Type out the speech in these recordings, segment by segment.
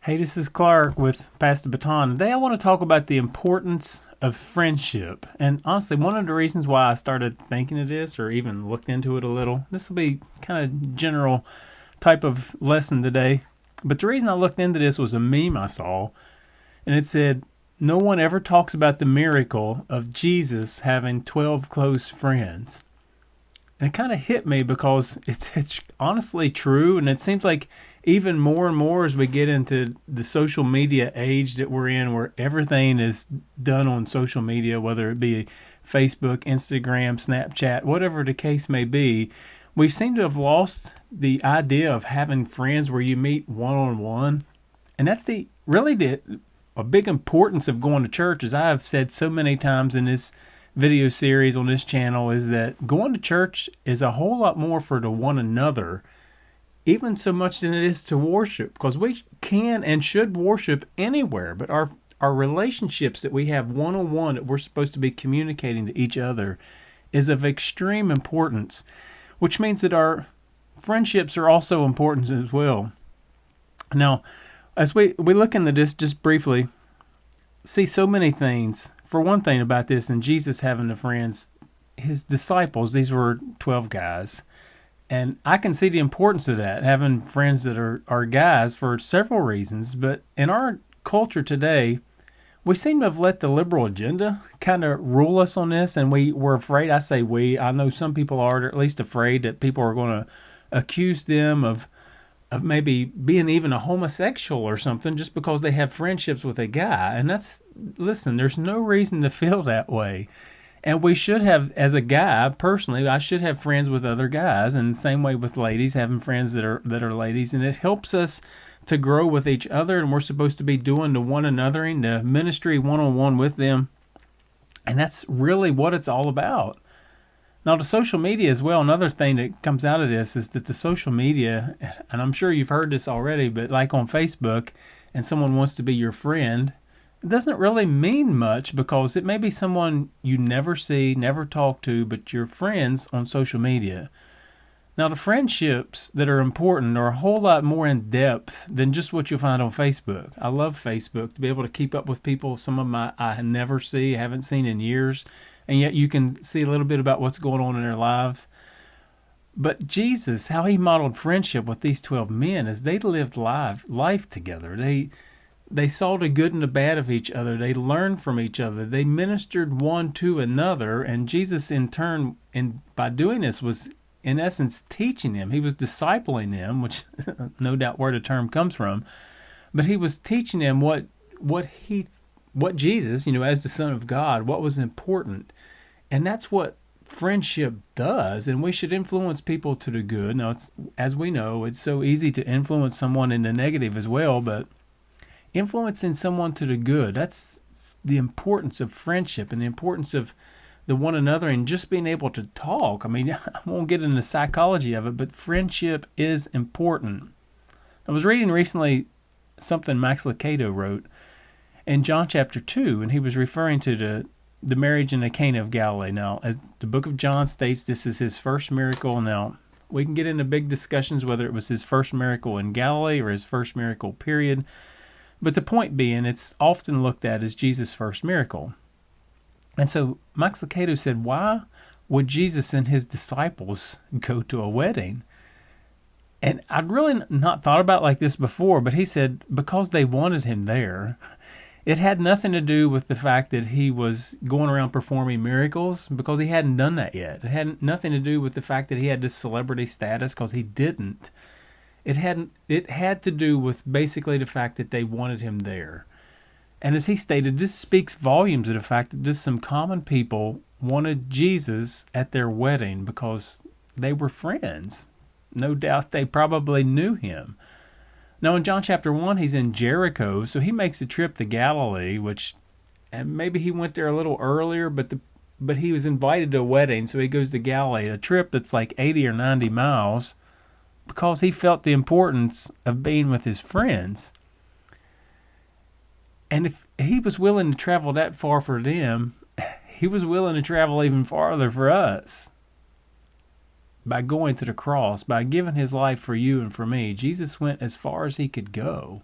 Hey, this is Clark with Pass the Baton. Today I want to talk about the importance of friendship. And honestly, one of the reasons why I started thinking of this or even looked into it a little, this will be kind of general type of lesson today. But the reason I looked into this was a meme I saw, and it said, no one ever talks about the miracle of Jesus having 12 close friends. And it kind of hit me because it's honestly true, and it seems like even more and more as we get into the social media age that we're in, where everything is done on social media, whether it be Facebook, Instagram, Snapchat, whatever the case may be, we seem to have lost the idea of having friends where you meet one on one, and that's the really the a big importance of going to church, as I have said so many times in this video series on this channel, is that going to church is a whole lot more for the one another, even so much than it is to worship, because we can and should worship anywhere, but our relationships that we have one on one that we're supposed to be communicating to each other is of extreme importance, which means that our friendships are also important as well. Now, as we look into this just briefly, see so many things. For one thing about this, and Jesus having the friends, his disciples, these were 12 guys. And I can see the importance of that, having friends that are guys for several reasons. But in our culture today, we seem to have let the liberal agenda kind of rule us on this. And we're afraid, I say we, I know some people are at least afraid that people are going to accuse them of maybe being even a homosexual or something just because they have friendships with a guy. And listen, there's no reason to feel that way. And we should have, as a guy, personally, I should have friends with other guys, and the same way with ladies, having friends that are ladies, and it helps us to grow with each other, and we're supposed to be doing the one anothering, the ministry one-on-one with them, and that's really what it's all about. Now, the social media as well, another thing that comes out of this is that the social media, and I'm sure you've heard this already, but like on Facebook, and someone wants to be your friend, it doesn't really mean much because it may be someone you never see, never talk to, but you're friends on social media. Now, the friendships that are important are a whole lot more in depth than just what you'll find on Facebook. I love Facebook to be able to keep up with people, some of them I never see, haven't seen in years, and yet you can see a little bit about what's going on in their lives. But Jesus, how he modeled friendship with these 12 men is they lived life together. They saw the good and the bad of each other. They learned from each other. They ministered one to another. And Jesus, in turn, and by doing this, was in essence teaching them. He was discipling them, which no doubt where the term comes from. But he was teaching them what Jesus, as the Son of God, what was important. And that's what friendship does. And we should influence people to the good. Now, as we know, it's so easy to influence someone in the negative as well, but influencing someone to the good, that's the importance of friendship and the importance of the one another and just being able to talk. I mean, I won't get into the psychology of it, but friendship is important. I was reading recently something Max Lucado wrote in John chapter 2, and he was referring to the marriage in the Cana of Galilee. Now, as the book of John states, this is his first miracle. Now, we can get into big discussions whether it was his first miracle in Galilee or his first miracle, period. But the point being, it's often looked at as Jesus' first miracle. And so Max Lucado said, why would Jesus and his disciples go to a wedding? And I'd really not thought about it like this before, but he said, because they wanted him there. It had nothing to do with the fact that he was going around performing miracles, because he hadn't done that yet. It had nothing to do with the fact that he had this celebrity status, because he didn't. It had to do with basically the fact that they wanted him there. And as he stated, this speaks volumes of the fact that just some common people wanted Jesus at their wedding because they were friends. No doubt they probably knew him. Now in John chapter 1, he's in Jericho, so he makes a trip to Galilee, and maybe he went there a little earlier, but he was invited to a wedding, so he goes to Galilee, a trip that's like 80 or 90 miles, because he felt the importance of being with his friends. And if he was willing to travel that far for them, he was willing to travel even farther for us. By going to the cross, by giving his life for you and for me, Jesus went as far as he could go.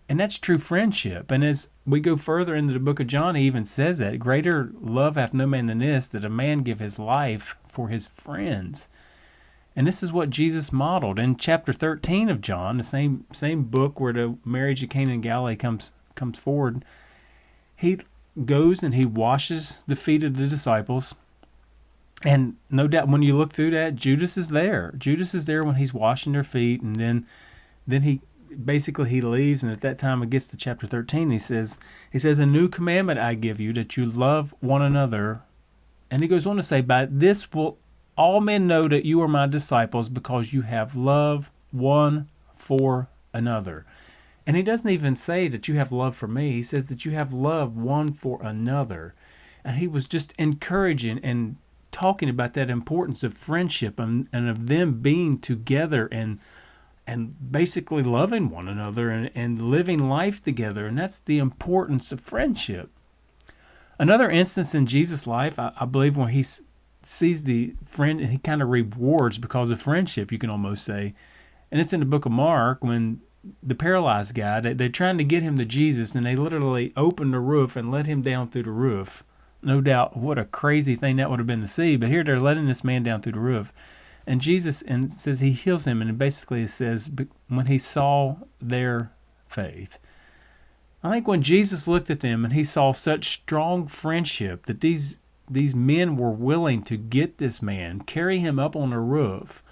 And that's true friendship. And as we go further into the book of John, he even says that greater love hath no man than this, that a man give his life for his friends. And this is what Jesus modeled in chapter 13 of John, the same book where the marriage of Cana and Galilee comes forward. He goes and he washes the feet of the disciples. And no doubt when you look through that, Judas is there. Judas is there when he's washing their feet, and then he leaves, and at that time it gets to chapter 13. He says, a new commandment I give you, that you love one another. And he goes on to say, by this will all men know that you are my disciples, because you have love one for another. And he doesn't even say that you have love for me. He says that you have love one for another. And he was just encouraging and talking about that importance of friendship and of them being together and basically loving one another and living life together. And that's the importance of friendship. Another instance in Jesus' life, I believe, when he sees the friend, and he kind of rewards because of friendship, you can almost say. And it's in the book of Mark, when the paralyzed guy, they're trying to get him to Jesus, and they literally open the roof and let him down through the roof. No doubt what a crazy thing that would have been to see, but here they're letting this man down through the roof. And Jesus says he heals him, and basically it says, when he saw their faith. I think when Jesus looked at them and he saw such strong friendship, that these men were willing to get this man, carry him up on the roof,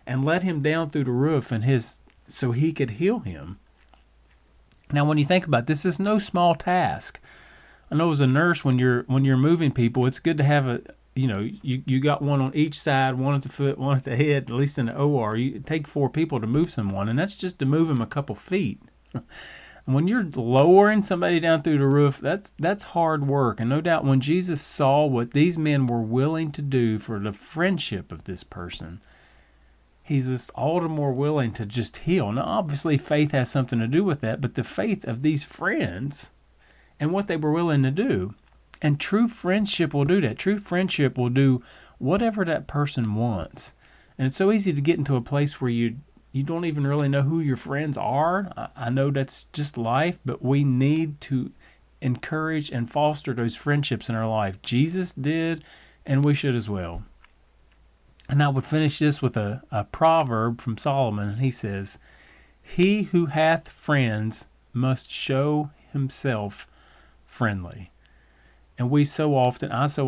and let him down through the roof so he could heal him. Now, when you think about it, this is no small task. I know as a nurse, when you're moving people, it's good to have you got one on each side, one at the foot, one at the head, at least in the OR. You take 4 people to move someone, and that's just to move them a couple feet. And when you're lowering somebody down through the roof, that's hard work. And no doubt when Jesus saw what these men were willing to do for the friendship of this person, he's just all the more willing to just heal. Now, obviously, faith has something to do with that, but the faith of these friends and what they were willing to do. And true friendship will do that. True friendship will do whatever that person wants. And it's so easy to get into a place where you don't even really know who your friends are. I know that's just life, but we need to encourage and foster those friendships in our life. Jesus did, and we should as well. And I would finish this with a proverb from Solomon. He says, he who hath friends must show himself friendly. And I so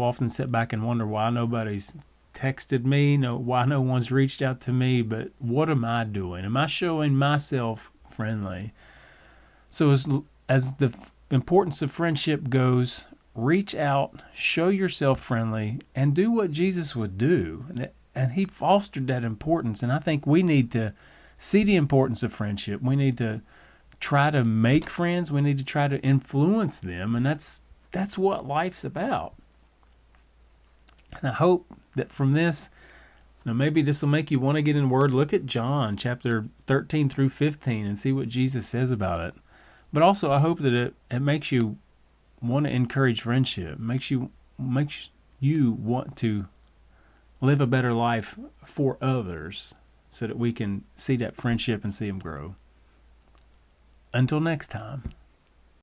often sit back and wonder why nobody's texted me, why no one's reached out to me, but what am I doing? Am I showing myself friendly? So as the importance of friendship goes, reach out, show yourself friendly, and do what Jesus would do. And he fostered that importance. And I think we need to see the importance of friendship. We need to try to make friends. We need to try to influence them. And that's what life's about. And I hope that from this, maybe this will make you want to get in the Word. Look at John chapter 13 through 15 and see what Jesus says about it. But also I hope that it makes you want to encourage friendship, makes you want to live a better life for others so that we can see that friendship and see them grow. Until next time.